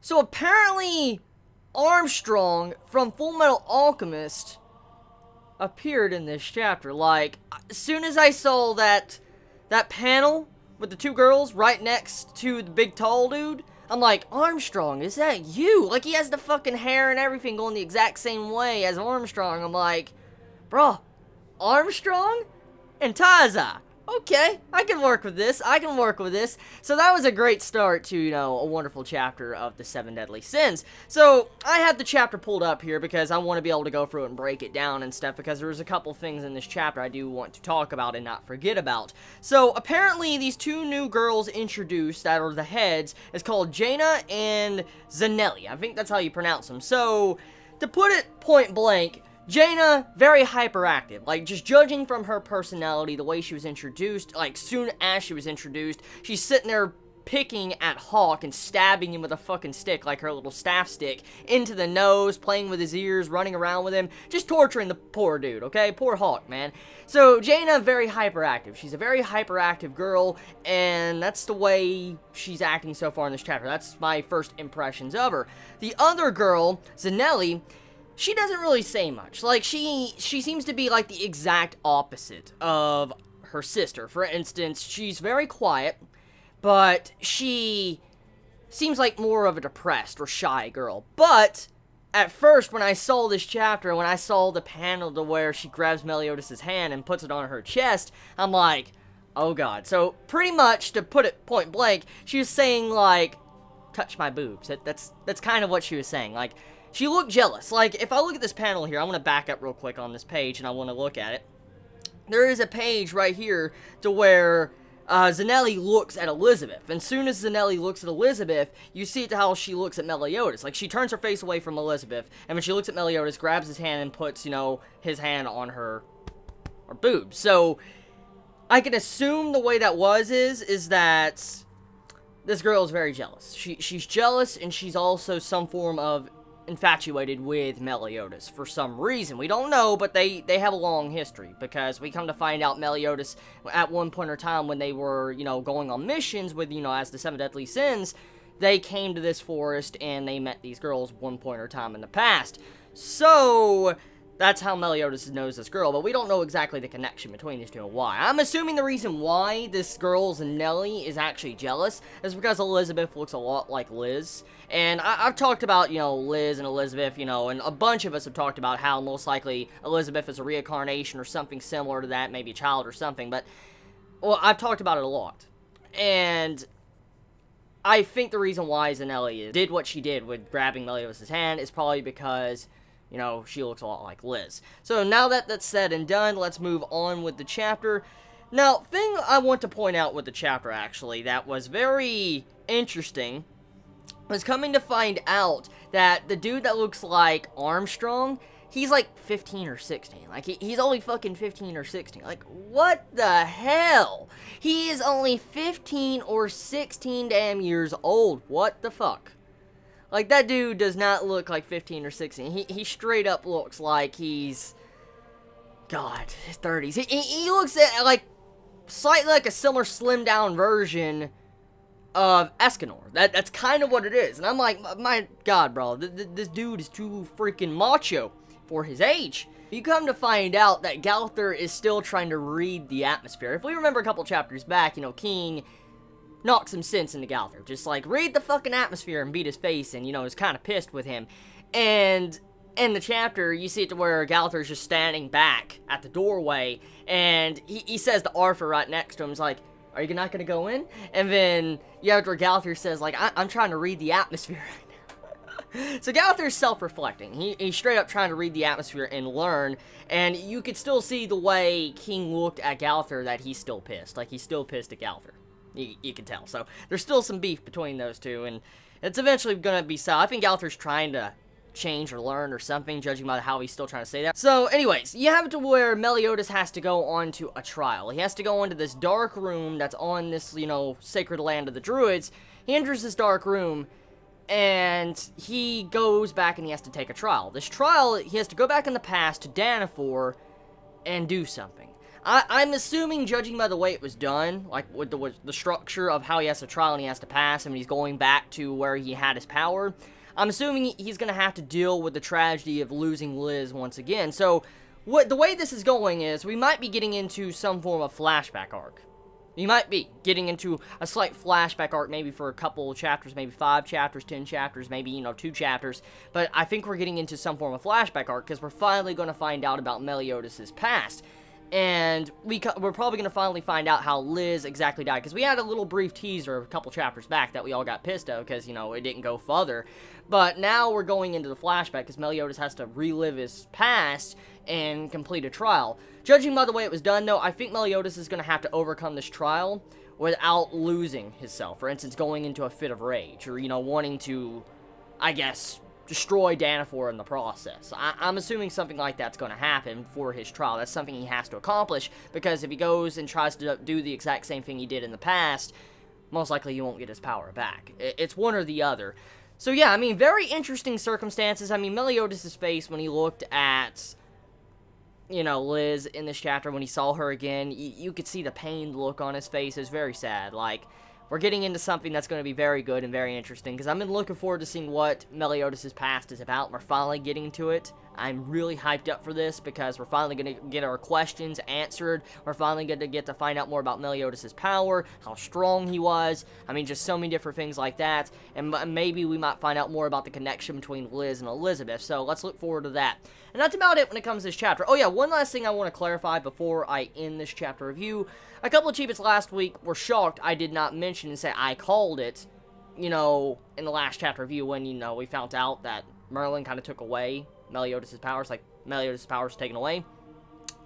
So apparently, Armstrong from Full Metal Alchemist appeared in this chapter. Like, as soon as I saw that panel with the two girls right next to the big tall dude, I'm like, Armstrong, is that you? Like, he has the fucking hair and everything going the exact same way as Armstrong. I'm like, bro, Armstrong and Taizai. Okay, I can work with this. I can work with this. So that was a great start to, you know, a wonderful chapter of the 7 Deadly Sins. So I have the chapter pulled up here because I want to be able to go through it and break it down and stuff, because there's a couple things in this chapter I do want to talk about and not forget about. So apparently these two new girls introduced that are the heads is called Jaina and Zanelli. I think that's how you pronounce them. So to put it point blank, Jaina, very hyperactive. Like, just judging from her personality, the way she was introduced, like, soon as she was introduced, she's sitting there picking at Hawk and stabbing him with a fucking stick, like her little staff stick, into the nose, playing with his ears, running around with him, just torturing the poor dude, okay? Poor Hawk, man. So, Jaina, very hyperactive. She's a very hyperactive girl, and that's the way she's acting so far in this chapter. That's my first impressions of her. The other girl, Zanelli, she doesn't really say much. Like, she seems to be, like, the exact opposite of her sister. For instance, she's very quiet, but she seems like more of a depressed or shy girl. But at first, when I saw this chapter, when I saw the panel to where she grabs Meliodas' hand and puts it on her chest, I'm like, oh god. So, pretty much, to put it point blank, she was saying, like, touch my boobs. That's kind of what she was saying. Like, she looked jealous. Like, if I look at this panel here, I want to back up real quick on this page, and I want to look at it. There is a page right here to where Zanelli looks at Elizabeth. And soon as Zanelli looks at Elizabeth, you see it to how she looks at Meliodas. Like, she turns her face away from Elizabeth, and when she looks at Meliodas, grabs his hand and puts, you know, his hand on her boobs. So, I can assume the way that is that this girl is very jealous. She's jealous, and she's also some form of infatuated with Meliodas for some reason. We don't know, but they have a long history, because we come to find out Meliodas, at one point in time when they were, you know, going on missions with, you know, as the 7 Deadly Sins, they came to this forest and they met these girls one point in time in the past. So that's how Meliodas knows this girl, but we don't know exactly the connection between these two and why. I'm assuming the reason why this girl, Zanelli, is actually jealous is because Elizabeth looks a lot like Liz. And I've talked about, you know, Liz and Elizabeth, you know, and a bunch of us have talked about how most likely Elizabeth is a reincarnation or something similar to that, maybe a child or something, but, well, I've talked about it a lot. And I think the reason why Zanelli did what she did with grabbing Meliodas' hand is probably because, you know, she looks a lot like Liz. So now that that's said and done, let's move on with the chapter. Now, thing I want to point out with the chapter, actually, that was very interesting, was coming to find out that the dude that looks like Armstrong, he's like 15 or 16. Like, he's only fucking 15 or 16. Like, what the hell? He is only 15 or 16 damn years old. What the fuck? Like, that dude does not look like 15 or 16. He straight up looks like he's, God, his 30s. He looks at, like, slightly like a similar slimmed down version of Escanor. That's kind of what it is. And I'm like, my God, bro, this dude is too freaking macho for his age. You come to find out that Galther is still trying to read the atmosphere. If we remember a couple chapters back, you know, King knocked some sense into Galther. Just like, read the fucking atmosphere and beat his face, and, you know, is kind of pissed with him. And in the chapter, you see it to where Galther's just standing back at the doorway, and he says to Arthur right next to him, he's like, are you not gonna go in? And then you have where Galther says, like, I'm trying to read the atmosphere right now. So Galther's self-reflecting. He's straight up trying to read the atmosphere and learn, and you could still see the way King looked at Galther that he's still pissed. Like, he's still pissed at Galther. You can tell. So there's still some beef between those two, and it's eventually gonna be so. I think Galther's trying to change or learn or something, judging by how he's still trying to say that. So, anyways, you have it to where Meliodas has to go on to a trial. He has to go into this dark room that's on this, you know, sacred land of the Druids. He enters this dark room, and he goes back and he has to take a trial. This trial, he has to go back in the past to Danafor and do something. I'm assuming, judging by the way it was done, like with the structure of how he has to trial and he has to pass, and he's going back to where he had his power, I'm assuming he's going to have to deal with the tragedy of losing Liz once again. So, the way this is going is, we might be getting into some form of flashback arc. You might be getting into a slight flashback arc, maybe for a couple of chapters, maybe 5 chapters, 10 chapters, maybe, you know, 2 chapters. But I think we're getting into some form of flashback arc, because we're finally going to find out about Meliodas' past. And we're probably going to finally find out how Liz exactly died. Because we had a little brief teaser a couple chapters back that we all got pissed at, because, you know, it didn't go further. But now we're going into the flashback, because Meliodas has to relive his past and complete a trial. Judging by the way it was done, though, I think Meliodas is going to have to overcome this trial without losing himself. For instance, going into a fit of rage, or, you know, wanting to, I guess, destroy Danafor in the process. I'm assuming something like that's going to happen for his trial. That's something he has to accomplish, because if he goes and tries to do the exact same thing he did in the past, most likely he won't get his power back. It's one or the other. So yeah, I mean, very interesting circumstances. I mean, Meliodas' face when he looked at, you know, Liz in this chapter, when he saw her again, you could see the pained look on his face. It was very sad. Like, we're getting into something that's going to be very good and very interesting, because I've been looking forward to seeing what Meliodas' past is about. We're finally getting to it. I'm really hyped up for this, because we're finally going to get our questions answered. We're finally going to get to find out more about Meliodas' power, how strong he was. I mean, just so many different things like that. And maybe we might find out more about the connection between Liz and Elizabeth. So let's look forward to that. And that's about it when it comes to this chapter. Oh yeah, one last thing I want to clarify before I end this chapter review. A couple of Chibits last week were shocked I did not mention and say I called it, you know, in the last chapter review, when, you know, we found out that Merlin kind of took away Meliodas' powers, like, Meliodas' powers taken away.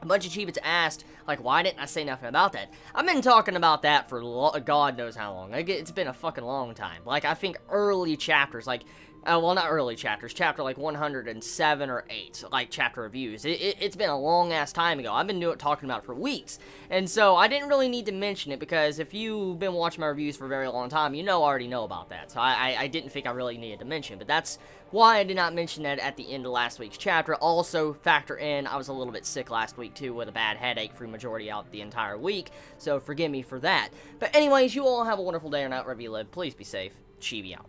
A bunch of Chibits asked, like, why didn't I say nothing about that? I've been talking about that for God knows how long. Like, it's been a fucking long time. Like, I think early chapters, like, well, not early chapters, chapter like 107 or 8, like chapter reviews. It's been a long-ass time ago. I've been talking about it for weeks. And so I didn't really need to mention it, because if you've been watching my reviews for a very long time, you already know about that. So I didn't think I really needed to mention it. But that's why I did not mention that at the end of last week's chapter. Also, factor in, I was a little bit sick last week too, with a bad headache for majority out the entire week. So forgive me for that. But anyways, you all have a wonderful day or night wherever you live. Please be safe. Chibi out.